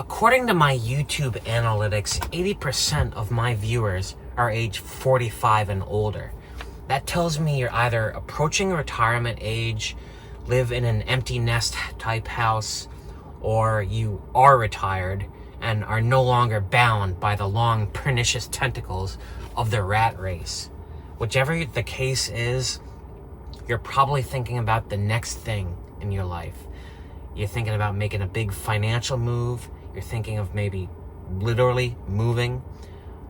According to my YouTube analytics, 80% of my viewers are age 45 and older. That tells me you're either approaching retirement age, live in an empty nest type house, or you are retired and are no longer bound by the long, pernicious tentacles of the rat race. Whichever the case is, you're probably thinking about the next thing in your life. You're thinking about making a big financial move. You're thinking of maybe literally moving,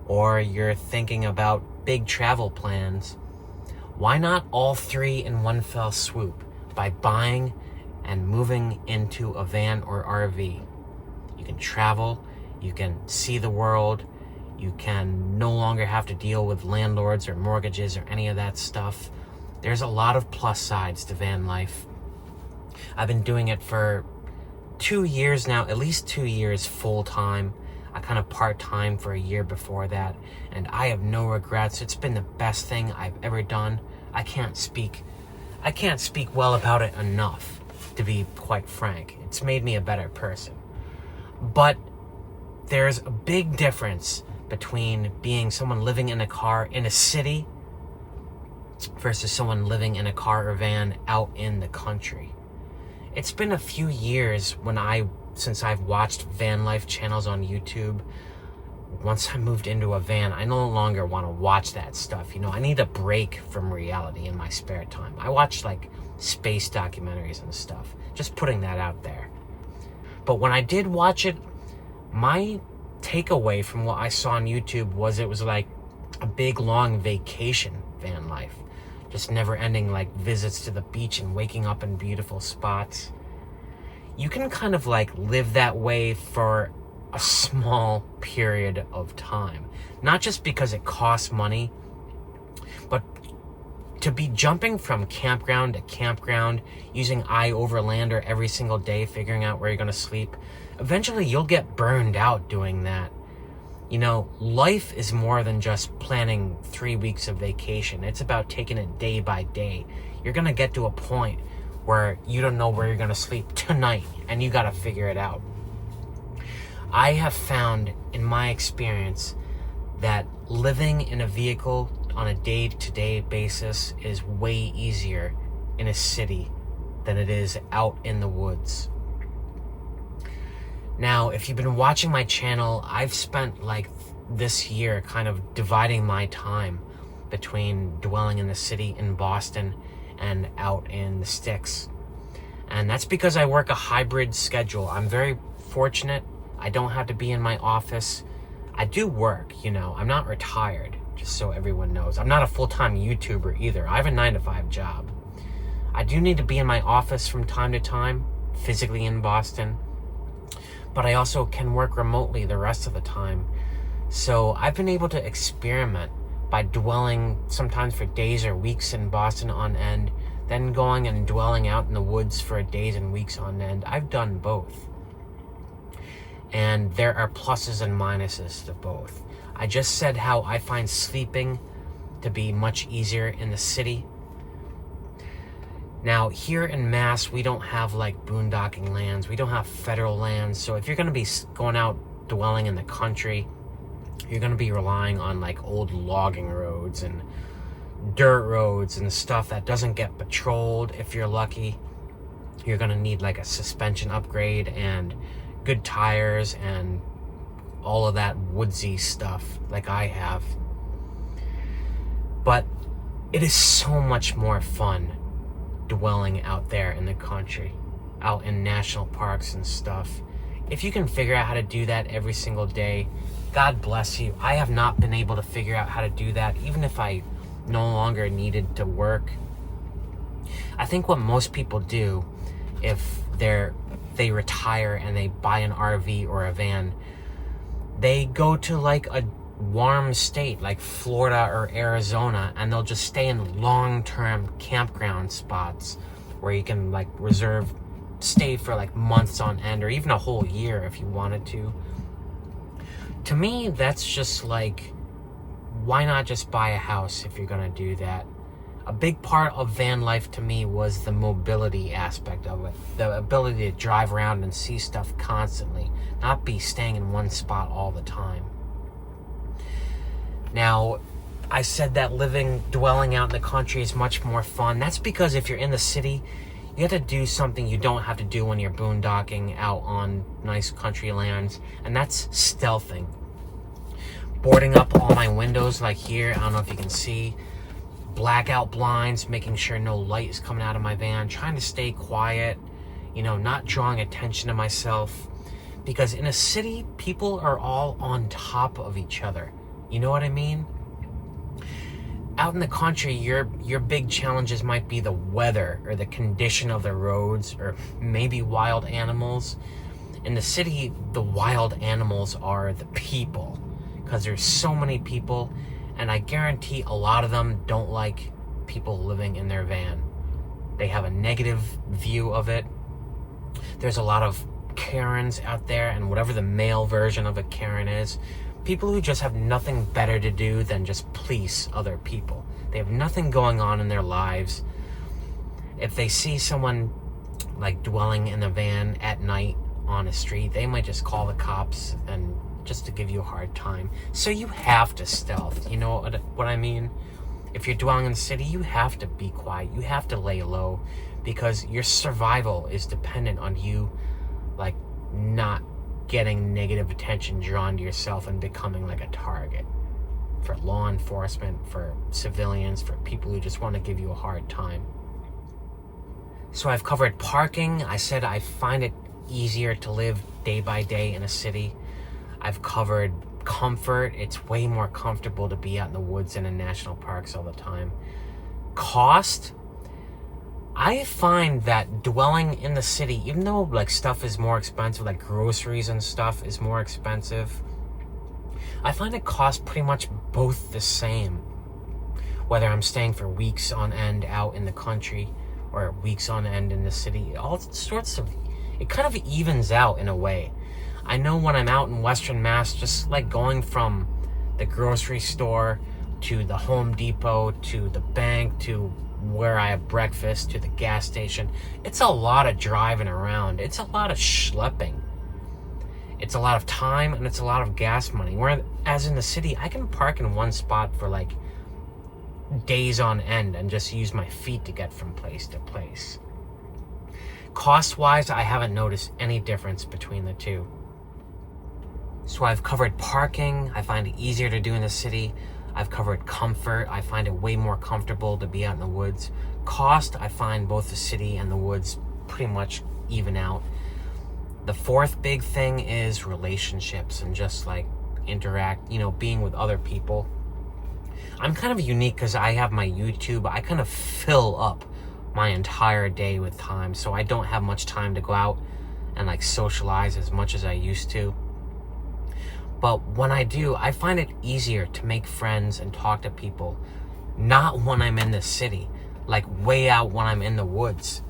or you're thinking about big travel plans. Why not all three in one fell swoop by buying and moving into a van or RV? You can travel, you can see the world, you can no longer have to deal with landlords or mortgages or any of that stuff. There's a lot of plus sides to van life. I've been doing it for 2 years now, at least 2 years full time. I kind of part-time for a year before that, and I have no regrets. It's been the best thing I've ever done. I can't speak well about it enough, to be quite frank. It's made me a better person. But there's a big difference between being someone living in a car in a city versus someone living in a car or van out in the country. It's been a few years since I've watched van life channels on YouTube. Once I moved into a van, I no longer want to watch that stuff. I need a break from reality in my spare time. I watch like space documentaries and stuff. Just putting that out there. But when I did watch it, my takeaway from what I saw on YouTube was it was like a big long vacation van life. Just never ending like visits to the beach and waking up in beautiful spots. You can kind of like live that way for a small period of time. Not just because it costs money, but to be jumping from campground to campground, using iOverlander every single day, figuring out where you're going to sleep. Eventually you'll get burned out doing that. Life is more than just planning 3 weeks of vacation. It's about taking it day by day. You're going to get to a point where you don't know where you're going to sleep tonight, and you got to figure it out. I have found in my experience that living in a vehicle on a day-to-day basis is way easier in a city than it is out in the woods. Now, if you've been watching my channel, I've spent like this year kind of dividing my time between dwelling in the city in Boston and out in the sticks. And that's because I work a hybrid schedule. I'm very fortunate. I don't have to be in my office. I do work, I'm not retired, just so everyone knows. I'm not a full-time YouTuber either. I have a 9-to-5 job. I do need to be in my office from time to time, physically in Boston. But I also can work remotely the rest of the time. So I've been able to experiment by dwelling sometimes for days or weeks in Boston on end, then going and dwelling out in the woods for days and weeks on end. I've done both. And there are pluses and minuses to both. I just said how I find sleeping to be much easier in the city. Now, here in Mass, we don't have like boondocking lands. We don't have federal lands. So if you're going to be going out dwelling in the country, you're going to be relying on like old logging roads and dirt roads and stuff that doesn't get patrolled. If you're lucky, you're going to need like a suspension upgrade and good tires and all of that woodsy stuff like I have. But it is so much more fun dwelling out there in the country, out in national parks and stuff. If you can figure out how to do that every single day, God bless you. I have not been able to figure out how to do that, even if I no longer needed to work. I think what most people do, if they retire and they buy an RV or a van, they go to like a warm state like Florida or Arizona, and they'll just stay in long-term campground spots where you can like stay for like months on end, or even a whole year if you wanted to. To me, that's just like, why not just buy a house if you're gonna do that? A big part of van life to me was the mobility aspect of it, the ability to drive around and see stuff constantly, not be staying in one spot all the time. Now, I said that dwelling out in the country is much more fun. That's because if you're in the city, you have to do something you don't have to do when you're boondocking out on nice country lands, and that's stealthing. Boarding up all my windows like here, I don't know if you can see, blackout blinds, making sure no light is coming out of my van, trying to stay quiet, not drawing attention to myself. Because in a city, people are all on top of each other. You know what I mean? Out in the country, your big challenges might be the weather or the condition of the roads or maybe wild animals. In the city, the wild animals are the people, because there's so many people, and I guarantee a lot of them don't like people living in their van. They have a negative view of it. There's a lot of Karens out there, and whatever the male version of a Karen is, people who just have nothing better to do than just please other people. They have nothing going on in their lives. If they see someone like dwelling in a van at night on a street, they might just call the cops and just to give you a hard time. So you have to stealth. You know what I mean? If you're dwelling in the city, you have to be quiet. You have to lay low, because your survival is dependent on you, like, not getting negative attention drawn to yourself and becoming like a target for law enforcement, for civilians, for people who just want to give you a hard time. So I've covered parking. I said I find it easier to live day by day in a city. I've covered comfort. It's way more comfortable to be out in the woods and in national parks all the time. Cost. I find that dwelling in the city, even though like stuff is more expensive, like groceries and stuff is more expensive, I find it costs pretty much both the same. Whether I'm staying for weeks on end out in the country or weeks on end in the city, it kind of evens out in a way. I know when I'm out in Western Mass, just like going from the grocery store to the Home Depot to the bank to where I have breakfast to the gas station, it's a lot of driving around. It's a lot of schlepping. It's a lot of time and it's a lot of gas money. Whereas in the city, I can park in one spot for like days on end and just use my feet to get from place to place. Cost-wise, I haven't noticed any difference between the two. So I've covered parking. I find it easier to do in the city. I've covered comfort. I find it way more comfortable to be out in the woods. Cost, I find both the city and the woods pretty much even out. The fourth big thing is relationships and just like being with other people. I'm kind of unique because I have my YouTube. I kind of fill up my entire day with time, so I don't have much time to go out and like socialize as much as I used to. But when I do, I find it easier to make friends and talk to people, not when I'm in the city, like way out when I'm in the woods.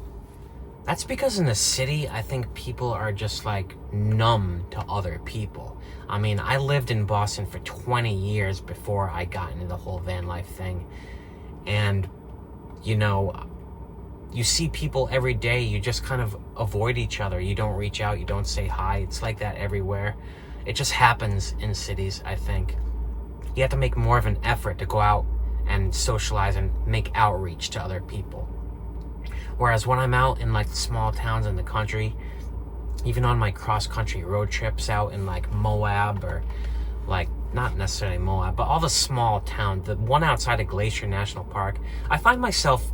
That's because in the city, I think people are just like numb to other people. I mean, I lived in Boston for 20 years before I got into the whole van life thing. And, you see people every day, you just kind of avoid each other. You don't reach out, you don't say hi. It's like that everywhere. It just happens in cities, I think. You have to make more of an effort to go out and socialize and make outreach to other people. Whereas when I'm out in like small towns in the country, even on my cross-country road trips out in like Moab or like, not necessarily Moab, but all the small towns, the one outside of Glacier National Park, I find myself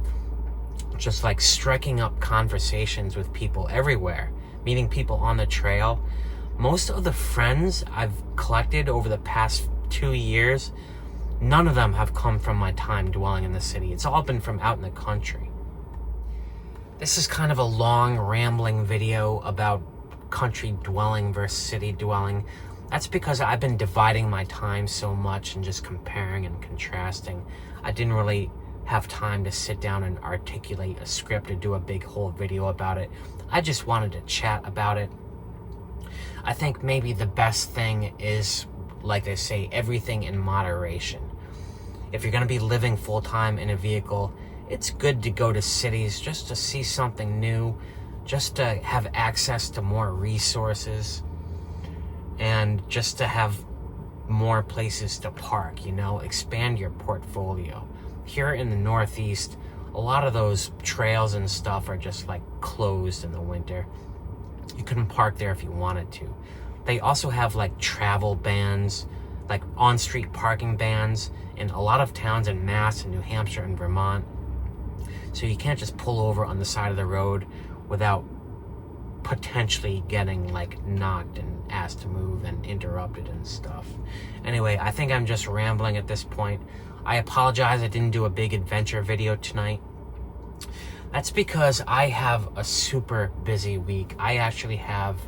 just like striking up conversations with people everywhere, meeting people on the trail. Most of the friends I've collected over the past 2 years, none of them have come from my time dwelling in the city. It's all been from out in the country. This is kind of a long, rambling video about country dwelling versus city dwelling. That's because I've been dividing my time so much and just comparing and contrasting. I didn't really have time to sit down and articulate a script or do a big whole video about it. I just wanted to chat about it. I think maybe the best thing is, like they say, everything in moderation. If you're going to be living full-time in a vehicle, it's good to go to cities just to see something new, just to have access to more resources. and just to have more places to park, you know, expand your portfolio. Here in the Northeast, a lot of those trails and stuff are just like closed in the winter. You couldn't park there if you wanted to. They also have like travel bans, like on-street parking bans in a lot of towns in Mass and New Hampshire and Vermont. So you can't just pull over on the side of the road without potentially getting like knocked and asked to move and interrupted and stuff. Anyway, I think I'm just rambling at this point. I apologize I didn't do a big adventure video tonight. That's because I have a super busy week. I actually have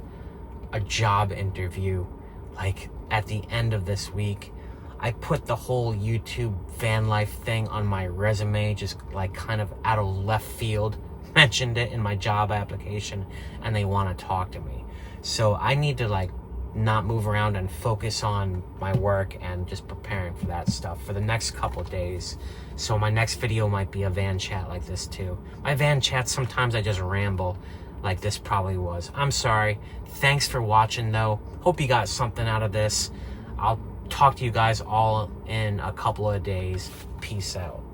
a job interview like at the end of this week. I put the whole YouTube van life thing on my resume, just like kind of out of left field, mentioned it in my job application, and they want to talk to me. So I need to like not move around and focus on my work and just preparing for that stuff for the next couple of days. So my next video might be a van chat like this too. My van chats, sometimes I just ramble like this probably was. I'm sorry. Thanks for watching though. Hope you got something out of this. I'll talk to you guys all in a couple of days. Peace out.